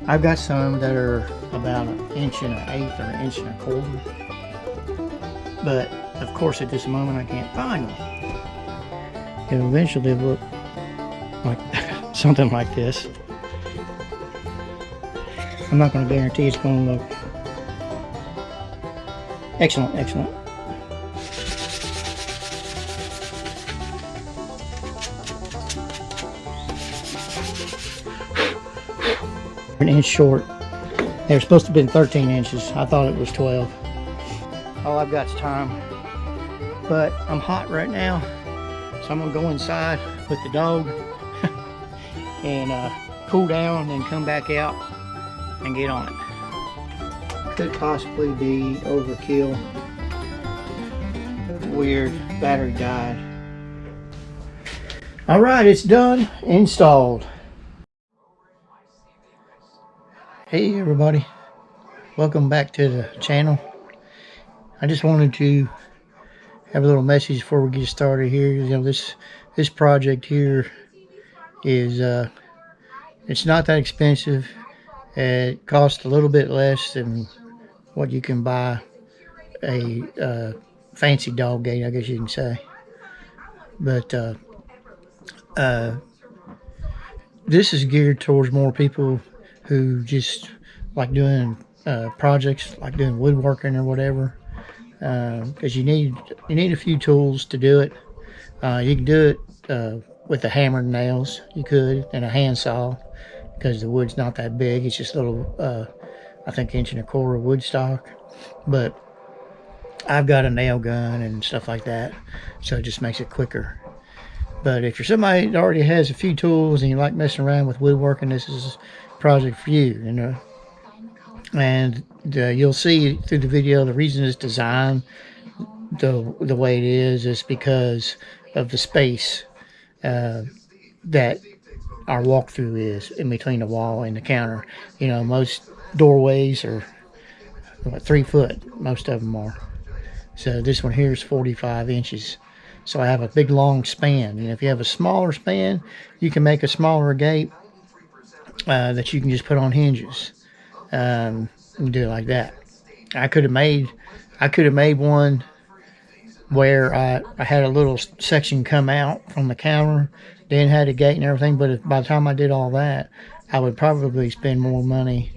I've got some that are about 1.125 or 1.25 but of course at this moment I can't find them. It'll eventually look like something like this. I'm not going to guarantee it's going to look excellent. An inch short. They were supposed to have been 13 inches. I thought it was 12. All I've got is time. But I'm hot right now, so I'm gonna go inside with the dog and cool down and come back out and get on it. Could possibly be overkill. Weird, battery died. All right, it's done, installed. Hey everybody, welcome back to the channel. I just wanted to have a little message before we get started here. You know, this project here is it's not that expensive. It costs a little bit less than what you can buy a fancy dog gate, I guess you can say. But this is geared towards more people who just like doing projects, like doing woodworking or whatever. Because you need a few tools to do it. You can do it with a hammer and nails. You could, and a handsaw, because the wood's not that big. It's just a little, I think 1.25 inch wood stock. But I've got a nail gun and stuff like that, so it just makes it quicker. But if you're somebody that already has a few tools and you like messing around with woodworking, this is a project for you, you know. And you'll see through the video the reason it's designed the way it is because of the space that our walkthrough is in between the wall and the counter. You know, most doorways are 3 foot, most of them are. So this one here is 45 inches. So I have a big long span. And if you have a smaller span, you can make a smaller gate that you can just put on hinges. And do it like that. I could have made one where I had a little section come out from the counter, then had a gate and everything. But by the time I did all that, I would probably spend more money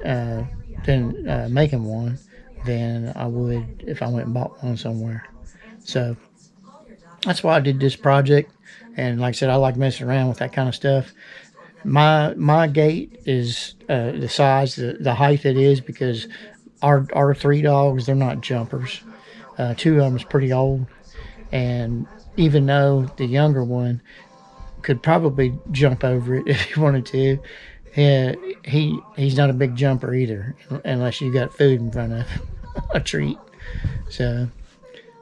than making one than I would if I went and bought one somewhere. So that's why I did this project. And like I said, I like messing around with that kind of stuff. My gate is the size, the height it is, because our 3 dogs, they're not jumpers. 2 of them is pretty old, and even though the younger one could probably jump over it if he wanted to, he's not a big jumper either, unless you got food in front of a treat. So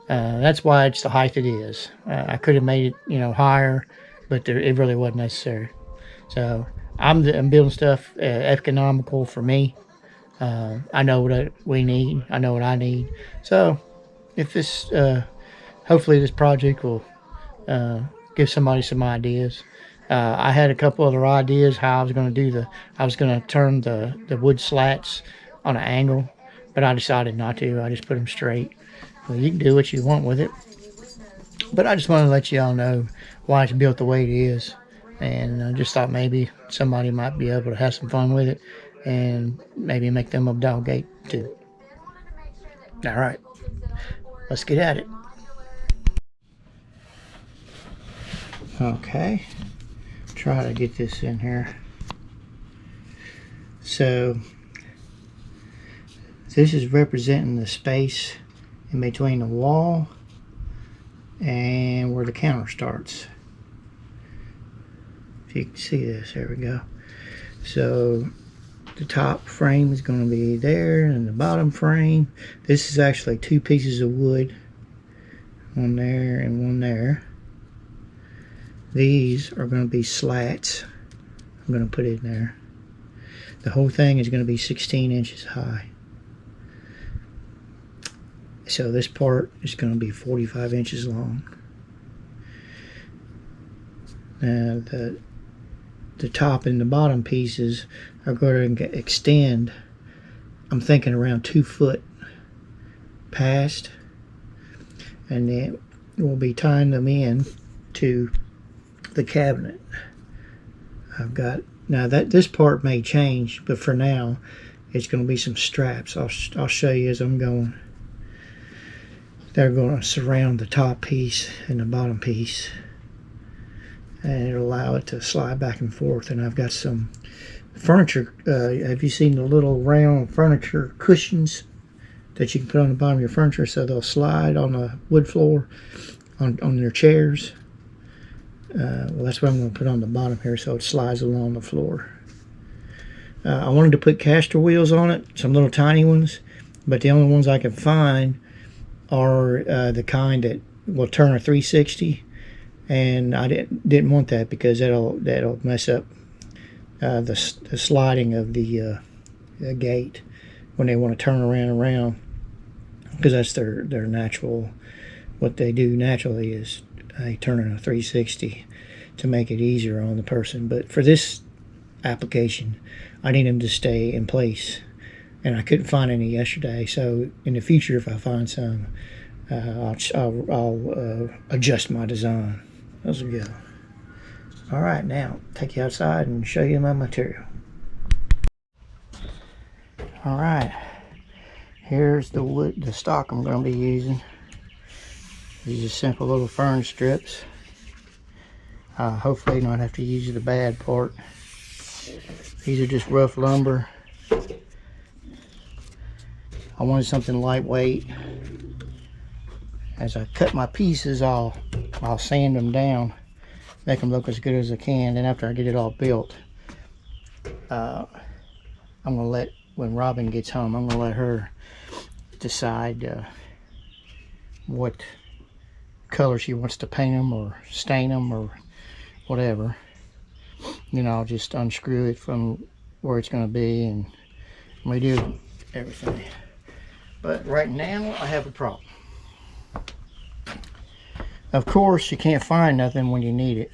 that's why it's the height it is. I could have made it, you know, higher, but it really wasn't necessary. So I'm building stuff economical for me. I know what we need. I know what I need. So if this, hopefully this project will give somebody some ideas. I had a couple other ideas how I was going to do I was going to turn the wood slats on an angle, but I decided not to. I just put them straight. Well, you can do what you want with it. But I just wanted to let y'all know why it's built the way it is. And I just thought maybe somebody might be able to have some fun with it and maybe make them a dog gate too. All right, let's get at it. Okay, try to get this in here. So this is representing the space in between the wall and where the counter starts. If you can see this, there we go. So the top frame is going to be there, and the bottom frame, this is actually 2 pieces of wood, one there and one there. These are going to be slats. I'm going to put it in there. The whole thing is going to be 16 inches high. So this part is going to be 45 inches long. Now the the top and the bottom pieces are going to extend, I'm thinking around 2 foot past, and then we'll be tying them in to the cabinet. I've got, now that this part may change, but for now it's going to be some straps. I'll show you as I'm going. They're going to surround the top piece and the bottom piece, and it'll allow it to slide back and forth. And I've got some furniture. Have you seen the little round furniture cushions that you can put on the bottom of your furniture so they'll slide on the wood floor on your chairs? Well, that's what I'm going to put on the bottom here so it slides along the floor. I wanted to put caster wheels on it, some little tiny ones, but the only ones I can find are the kind that will turn a 360, and I didn't want that because that'll mess up the sliding of the gate when they want to turn around, because that's their natural, what they do naturally is they turn in a 360 to make it easier on the person. But for this application, I need them to stay in place, and I couldn't find any yesterday. So in the future, if I find some, I'll adjust my design as we go. All right, now take you outside and show you my material. All right, here's the wood, the stock I'm going to be using. These are simple little fern strips. Hopefully not have to use the bad part. These are just rough lumber. I wanted something lightweight. As I cut my pieces, I'll sand them down, make them look as good as I can. Then after I get it all built, I'm gonna let, when Robin gets home, I'm gonna let her decide what color she wants to paint them or stain them or whatever. Then I'll just unscrew it from where it's going to be and redo everything. But right now I have a problem. Of course, you can't find nothing when you need it,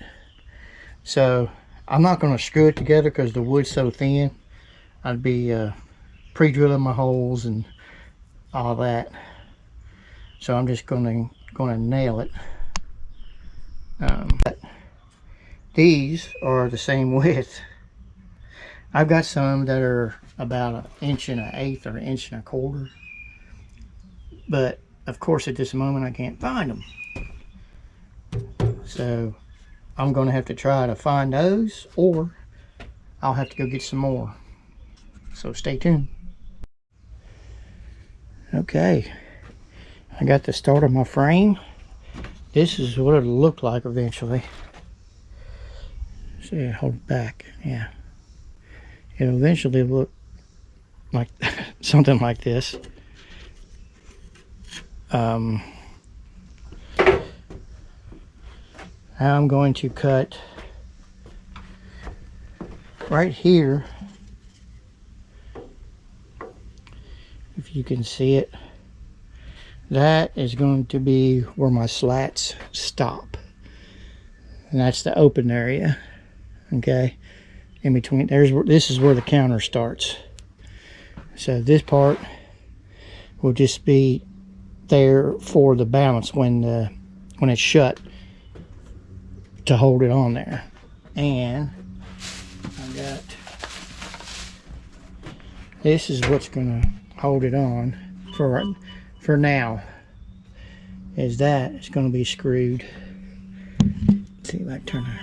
so I'm not going to screw it together because the wood's so thin. I'd be pre-drilling my holes and all that, so I'm just going to nail it. But these are the same width. I've got some that are about 1.125 or 1.25 inches, but of course at this moment I can't find them, so I'm going to have to try to find those, or I'll have to go get some more. So stay tuned. Okay, I got the start of my frame. This is what it'll look like eventually. See, hold it back. Yeah, it'll eventually look like something like this. Now I'm going to cut right here, if you can see it. That is going to be where my slats stop, and that's the open area. Okay, in between, this is where the counter starts. So this part will just be there for the balance when it's shut, to hold it on there. And I got, this is what's gonna hold it on for now, is that it's gonna be screwed. Let's see if I can turn it.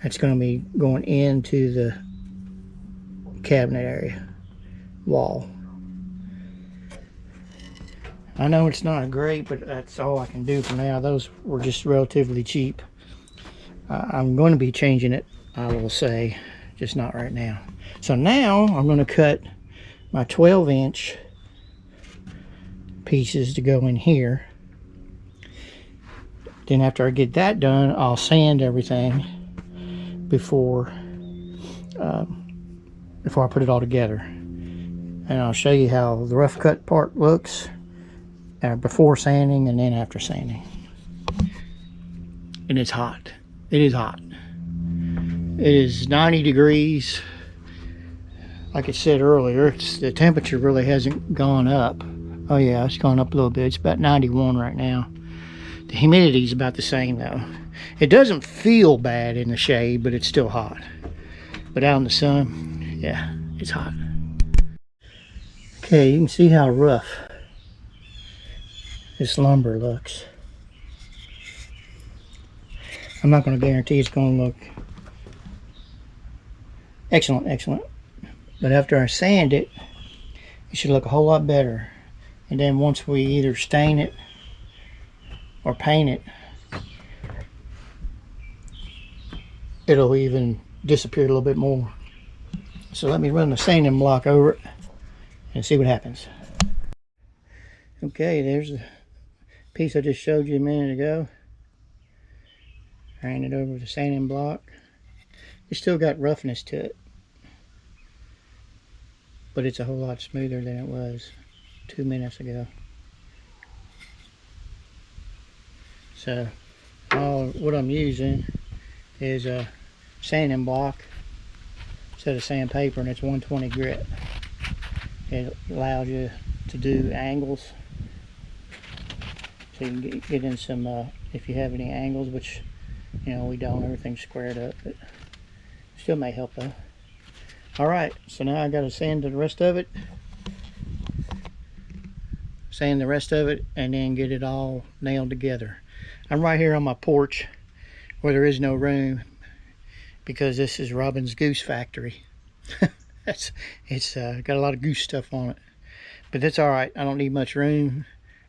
That's going to be going into the cabinet area wall. I know it's not great, but that's all I can do for now. Those were just relatively cheap. I'm going to be changing it, I will say, just not right now. So now I'm going to cut my 12-inch pieces to go in here. Then after I get that done, I'll sand everything before I put it all together, and I'll show you how the rough cut part looks before sanding and then after sanding. And it's hot. It is hot. It is 90 degrees. Like I said earlier, the temperature really hasn't gone up. Oh yeah, it's gone up a little bit. It's about 91 right now. The humidity is about the same though. It doesn't feel bad in the shade, but it's still hot. But out in the sun, yeah, it's hot. Okay, you can see how rough this lumber looks. I'm not going to guarantee it's going to look excellent. But after I sand it, it should look a whole lot better. And then once we either stain it or paint it, it'll even disappear a little bit more. So let me run the sanding block over it and see what happens. Okay, there's the piece I just showed you a minute ago. Ran it over the sanding block. It's still got roughness to it, but it's a whole lot smoother than it was 2 minutes ago. So what I'm using is a sanding block instead of sandpaper, and it's 120 grit. It allows you to do angles, so you can get in some if you have any angles, which you know we don't, everything's squared up, but still may help though. Alright, so now I got to sand the rest of it, and then get it all nailed together. I'm right here on my porch where there is no room, because this is Robin's goose factory. It's got a lot of goose stuff on it, but that's alright. I don't need much room,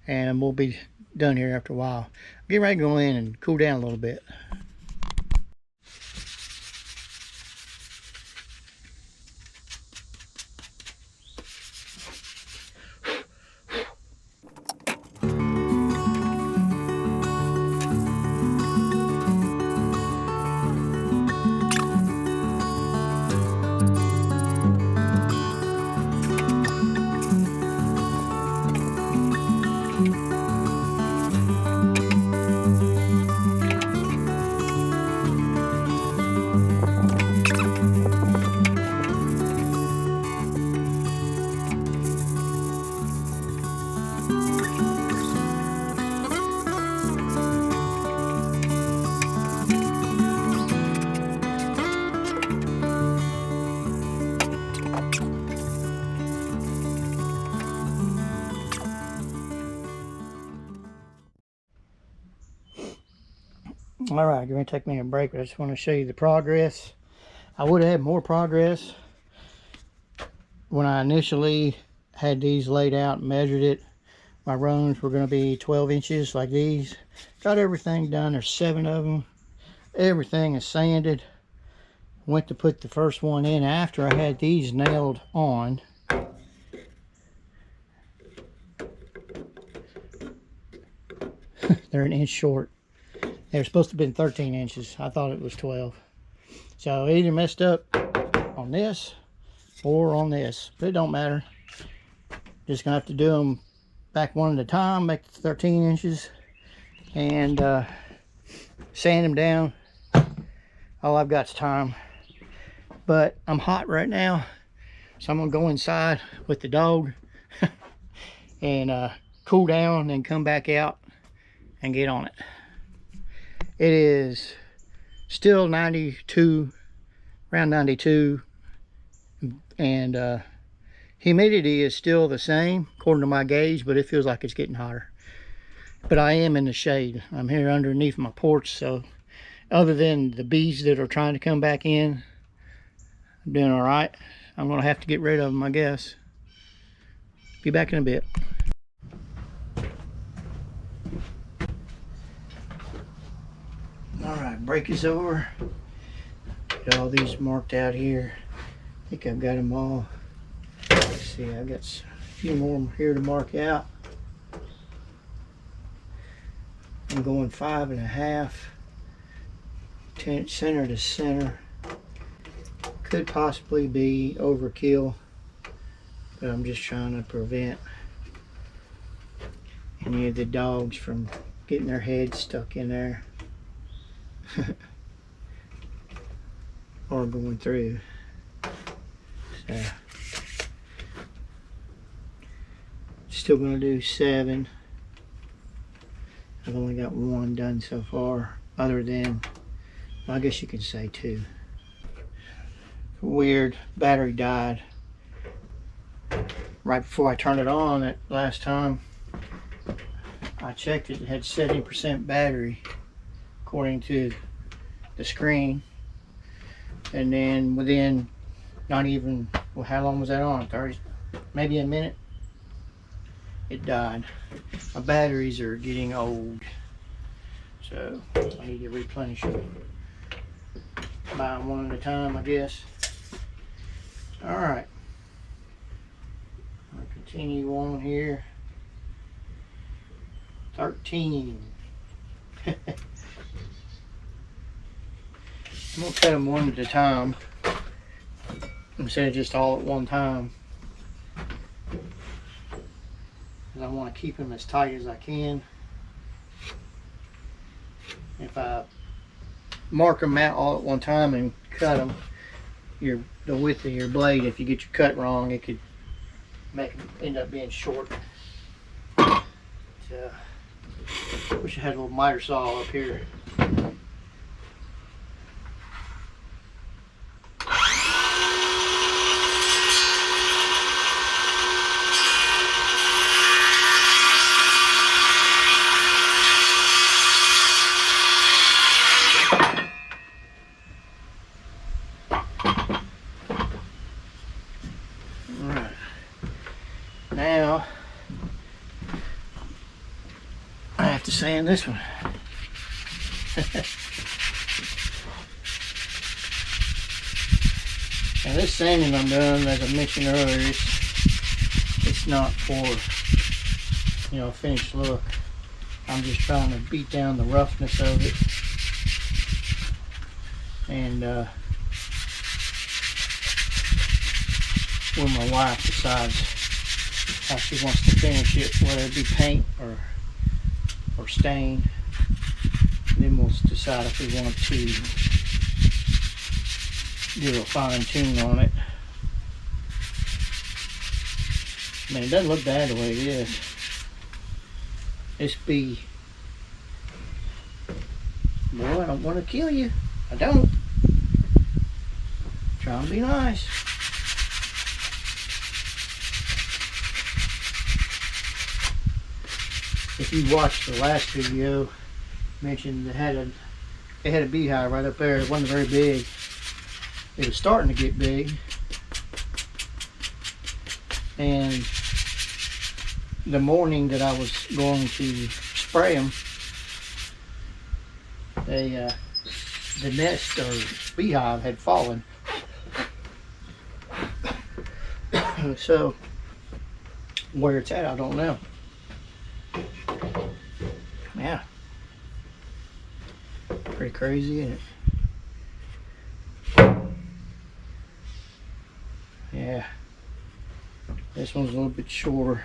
and we'll be done here after a while. Get ready to go in and cool down a little bit. Alright, you're going to take me a break, but I just want to show you the progress. I would have had more progress when I initially had these laid out and measured it. My rungs were going to be 12 inches like these. Got everything done. There's 7 of them. Everything is sanded. Went to put the first one in after I had these nailed on. They're an inch short. They were supposed to have been 13 inches. I thought it was 12. So I either messed up on this or on this, but it don't matter. Just gonna have to do them back one at a time, make the 13 inches, and sand them down. All I've got is time. But I'm hot right now, so I'm gonna go inside with the dog and cool down and come back out and get on it. It is still 92, around 92, and humidity is still the same according to my gauge, but it feels like it's getting hotter. But I am in the shade. I'm here underneath my porch, so other than the bees that are trying to come back in, I'm doing all right. I'm gonna have to get rid of them, I guess. Be back in a bit. All right, break is over. Got all these marked out here. I think I've got them all. Let's see, I've got a few more here to mark out. I'm going 5.5, center to center. Could possibly be overkill, but I'm just trying to prevent any of the dogs from getting their heads stuck in there. are going through. So still gonna do 7. I've only got 1 done so far, other than, well, I guess you could say 2. Weird, battery died right before I turned it on. That last time I checked it, it had 70% battery according to the screen, and then within not even, well, how long was that on? 30, maybe a minute, it died. My batteries are getting old, so I need to replenish them. Buy them one at a time, I guess. All right, I'll continue on here. 13. I'm gonna cut them one at a time instead of just all at one time, because I want to keep them as tight as I can. If I mark them out all at one time and cut them, the width of your blade, if you get your cut wrong, it could end up being short. So, wish I had a little miter saw up here. Alright, now I have to sand this one. Now this sanding I'm doing, as I mentioned earlier, it's not for, you know, a finished look. I'm just trying to beat down the roughness of it, and when my wife decides how she wants to finish it, whether it be paint or stain, then we'll decide if we want to do a fine tune on it. I mean, it doesn't look bad the way it is. Boy, I don't want to kill you. I don't. Trying to be nice. If you watched the last video, I mentioned it had a beehive right up there. It wasn't very big. It was starting to get big, and the morning that I was going to spray them, the nest or beehive had fallen. So where it's at, I don't know. Yeah, pretty crazy, isn't it? Yeah, this one's a little bit shorter.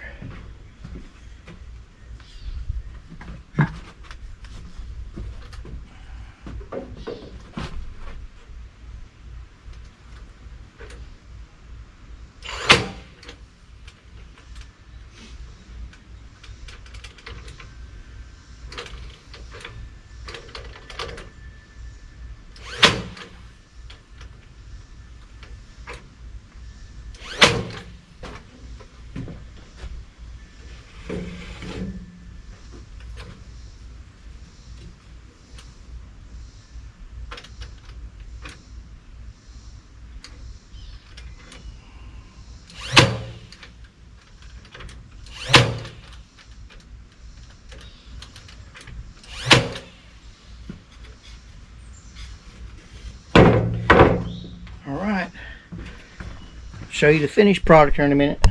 Show you the finished product here in a minute.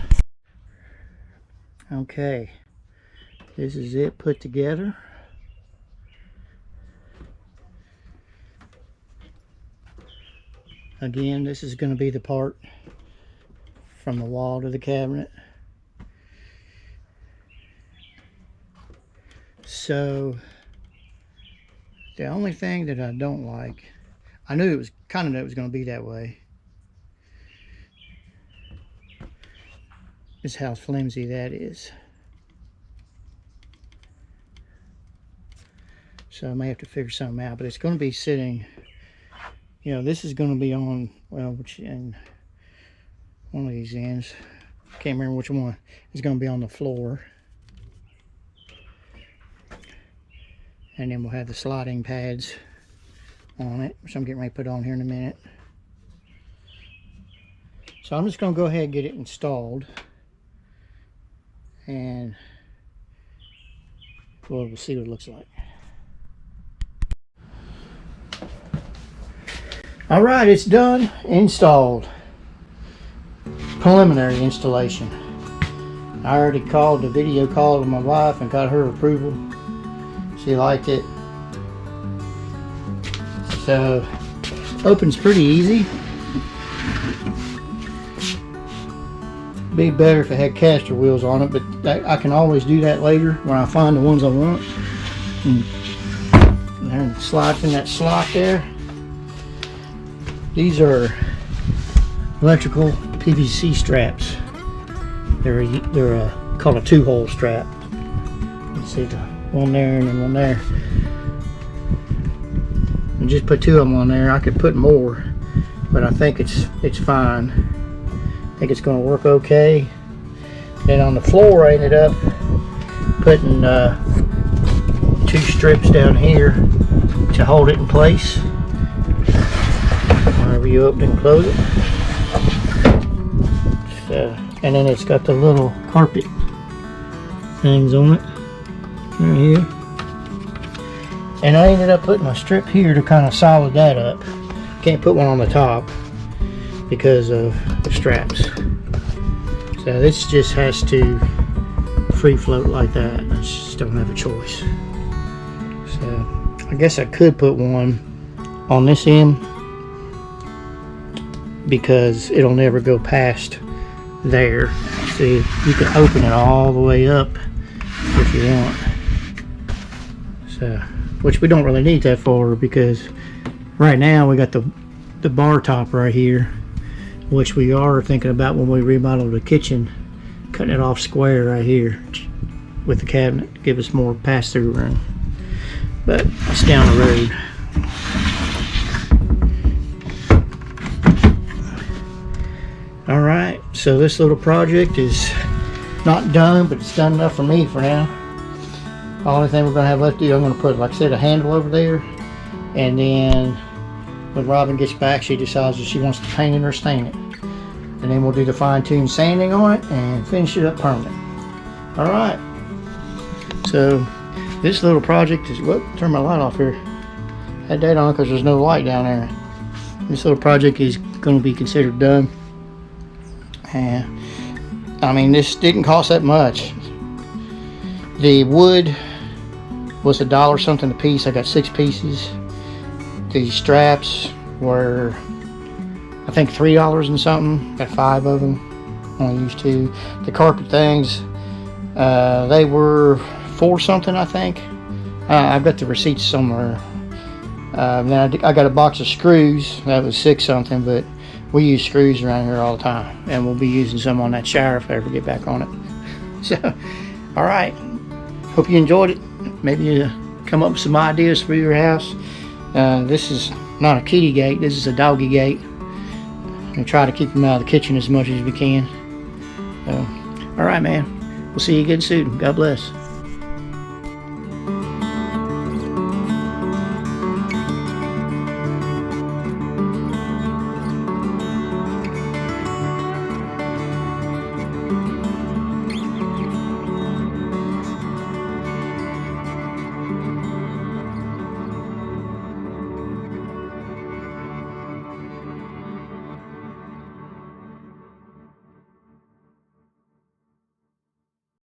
Okay, this is it put together. Again, this is going to be the part from the wall to the cabinet. So the only thing that I don't like, I knew it was kind of knew it was going to be that way. This is how flimsy that is. So I may have to figure something out, but it's going to be sitting, you know, this is going to be on, well, which in one of these ends, can't remember which one, is going to be on the floor. And then we'll have the sliding pads on it, which I'm getting ready to put on here in a minute. So I'm just going to go ahead and get it installed. And we'll see what it looks like. All right, it's done, installed. Preliminary installation. I already called the video call to my wife and got her approval. She liked it. So, opens pretty easy. Be better if it had caster wheels on it, but I can always do that later when I find the ones I want. And there, it slides in that slot there. These are electrical PVC straps. They're called a 2-hole strap. You see the one there and then one there. And just put 2 of them on there. I could put more, but I think it's fine. I think it's going to work okay. Then on the floor, I ended up putting 2 strips down here to hold it in place. Whenever you open and close it. So, and then it's got the little carpet things on it right here. And I ended up putting a strip here to kind of solid that up. Can't put one on the top because of the straps. So this just has to free float like that. I just don't have a choice. So I guess I could put one on this end because it'll never go past there. See, you can open it all the way up if you want. So, which we don't really need that for because right now we got the bar top right here, which we are thinking about when we remodel the kitchen, cutting it off square right here with the cabinet to give us more pass-through room. But it's down the road. Alright, so this little project is not done, but it's done enough for me for now. The only thing we're going to have left to do, I'm going to put, like I said, a handle over there. And then when Robin gets back, she decides if she wants to paint it or stain it. And then we'll do the fine-tune sanding on it and finish it up permanent. Alright, so this little project is, whoop, turn my light off here. Had that on because there's no light down there. This little project is going to be considered done. And I mean, this didn't cost that much. The wood was $1 something a piece. I got 6 pieces. The straps were, I think, $3 and something. Got 5 of them. Only used 2. The carpet things, they were 4 something, I think. I've got the receipts somewhere. Then I got a box of screws. That was 6 something, but we use screws around here all the time, and we'll be using some on that shower if I ever get back on it. So, all right. Hope you enjoyed it. Maybe you come up with some ideas for your house. This is not a kitty gate. This is a doggy gate. And try to keep them out of the kitchen as much as we can. All right, man. We'll see you again soon. God bless.